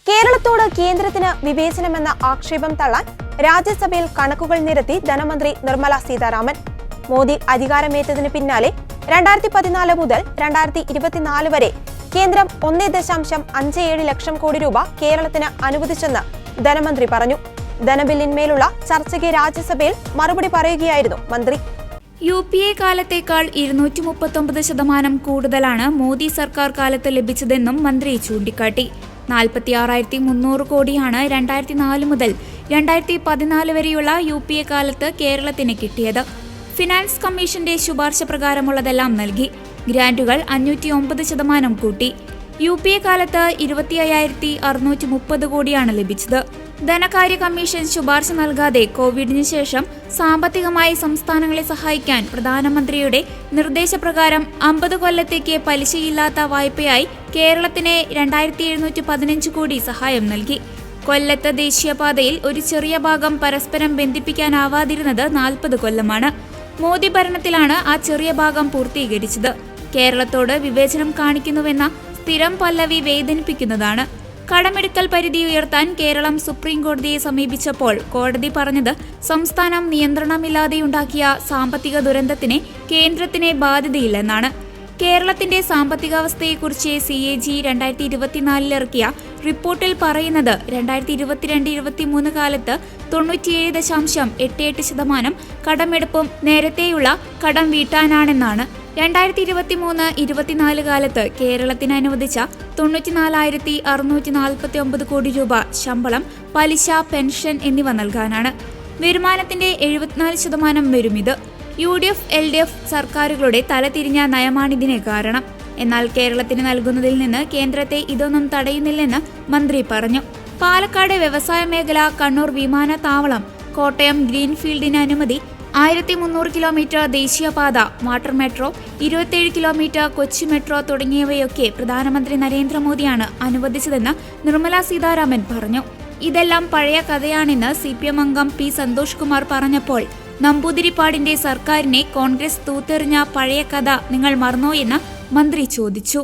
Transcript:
കേരളത്തോട് കേന്ദ്രത്തിന് വിവേചനമെന്ന ആക്ഷേപം തള്ളാൻ രാജ്യസഭയിൽ കണക്കുകൾ നിരത്തി ധനമന്ത്രി നിർമ്മല സീതാരാമൻ. മോദി അധികാരമേറ്റതിന് പിന്നാലെ 2014 മുതൽ 2024 വരെ കേന്ദ്രം 1.57 ലക്ഷം കോടി രൂപ കേരളത്തിന് അനുവദിച്ചെന്ന് ധനമന്ത്രി പറഞ്ഞു. ധനബില്ലിന്മേലുള്ള ചർച്ചയ്ക്ക് രാജ്യസഭയിൽ മറുപടി പറയുകയായിരുന്നു മന്ത്രി. UPA കാലത്തേക്കാൾ 239% കൂടുതലാണ് മോദി സർക്കാർ കാലത്ത് ലഭിച്ചതെന്നും മന്ത്രി ചൂണ്ടിക്കാട്ടി. 46,300 കോടിയാണ് 2004 മുതൽ 2014 വരെയുള്ള UPA കാലത്ത് കേരളത്തിന് കിട്ടിയത്. ഫിനാൻസ് കമ്മീഷന്റെ ശുപാർശ പ്രകാരമുള്ളതെല്ലാം നൽകി. ഗ്രാന്റുകൾ 509% കൂട്ടി. UPA കാലത്ത് 25,630 കോടിയാണ് ലഭിച്ചത്. ധനകാര്യ കമ്മീഷൻ ശുപാർശ നൽകാതെ കോവിഡിന് ശേഷം സാമ്പത്തികമായി സംസ്ഥാനങ്ങളെ സഹായിക്കാൻ പ്രധാനമന്ത്രിയുടെ നിർദ്ദേശപ്രകാരം 50 കൊല്ലത്തേക്ക് പലിശയില്ലാത്ത വായ്പയായി കേരളത്തിന് 2,715 കോടി സഹായം നൽകി. കൊല്ലത്ത് ദേശീയപാതയിൽ ഒരു ചെറിയ ഭാഗം പരസ്പരം ബന്ധിപ്പിക്കാനാവാതിരുന്നത് 40 കൊല്ലമാണ്. മോദി ഭരണത്തിലാണ് ആ ചെറിയ ഭാഗം പൂർത്തീകരിച്ചത്. കേരളത്തോട് വിവേചനം കാണിക്കുന്നുവെന്ന സ്ഥിരം പല്ലവി വേദനിപ്പിക്കുന്നതാണ്. കടമെടുക്കൽ പരിധി ഉയർത്താൻ കേരളം സുപ്രീം കോടതിയെ സമീപിച്ചപ്പോൾ കോടതി പറഞ്ഞത് സംസ്ഥാനം നിയന്ത്രണമില്ലാതെയുണ്ടാക്കിയ സാമ്പത്തിക ദുരന്തത്തിന് കേന്ദ്രത്തിന് ബാധ്യതയില്ലെന്നാണ്. കേരളത്തിന്റെ സാമ്പത്തികാവസ്ഥയെക്കുറിച്ച് CAG 2024 ഇറക്കിയ റിപ്പോർട്ടിൽ പറയുന്നത് 2022-23 കാലത്ത് 97.88% കടമെടുപ്പും നേരത്തെയുള്ള കടം വീട്ടാനാണെന്നാണ്. 2023-24 കാലത്ത് കേരളത്തിന് അനുവദിച്ച 94,649 കോടി രൂപ ശമ്പളം, പലിശ, പെൻഷൻ എന്നിവ നൽകാനാണ്. വരുമാനത്തിന്റെ 74% വരും ഇത്. UDF, LDF സർക്കാരുകളുടെ തലതിരിഞ്ഞ നയമാണിതിന് കാരണം. എന്നാൽ കേരളത്തിന് നൽകുന്നതിൽ നിന്ന് കേന്ദ്രത്തെ ഇതൊന്നും തടയുന്നില്ലെന്ന് മന്ത്രി പറഞ്ഞു. പാലക്കാട് വ്യവസായ മേഖല, കണ്ണൂർ വിമാനത്താവളം, കോട്ടയം ഗ്രീൻഫീൽഡിന് അനുമതി, 1300 കിലോമീറ്റർ ദേശീയപാത, water metro, 27 kilometre Kochi metro തുടങ്ങിയവയൊക്കെ പ്രധാനമന്ത്രി നരേന്ദ്രമോദിയാണ് അനുവദിച്ചതെന്ന് നിർമ്മല സീതാരാമൻ പറഞ്ഞു. ഇതെല്ലാം പഴയ കഥയാണെന്ന് CPM അംഗം P. സന്തോഷ് കുമാർ പറഞ്ഞപ്പോൾ നമ്പൂതിരിപ്പാടിന്റെ സർക്കാരിനെ കോൺഗ്രസ് തൂത്തെറിഞ്ഞ പഴയ കഥ നിങ്ങൾ മറന്നോ എന്ന് മന്ത്രി ചോദിച്ചു.